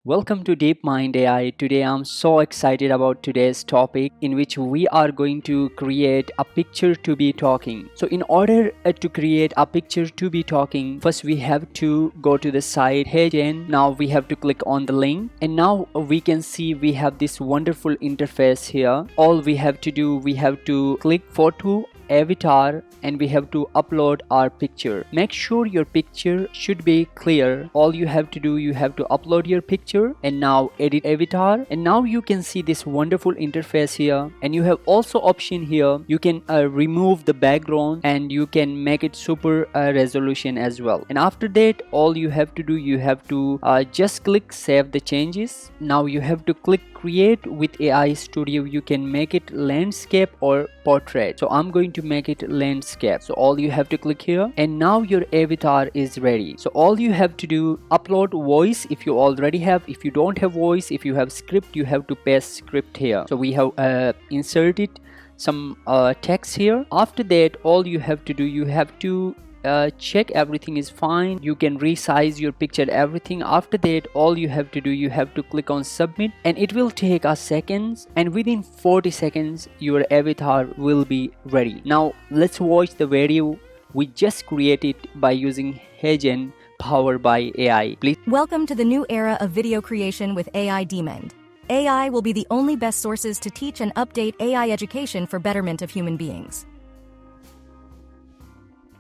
Welcome to DeepMind AI. Today I'm so excited about today's topic in which we are going to create a picture to be talking. So in order to create a picture to be talking, first we have to go to the site HeyGen. Now we have to click on the link and now we can see we have this wonderful interface here. All we have to do, we have to click photo avatar and we have to upload our picture. Make sure your picture should be clear. All you have to do, you have to upload your picture and now edit avatar, and now you can see this wonderful interface here, and you have also option here. You can remove the background and you can make it super resolution as well. And after that, all you have to do, you have to just click save the changes. Now you have to click create with AI Studio. You can make it landscape or portrait. So I'm going to make it landscape. So all you have to click here and now your avatar is ready. So all you have to do, upload voice if you already have. If you don't have voice, if you have script, you have to paste script here. So we have inserted some text here. After that, all you have to do, you have to check everything is fine. You can resize your picture, everything. After that, all you have to do, you have to click on submit and it will take a seconds, and within 40 seconds your avatar will be ready. Now let's watch the video we just created by using HeyGen powered by AI. Please. Welcome to the new era of video creation with AI Demand. AI will be the only best sources to teach and update AI education for betterment of human beings.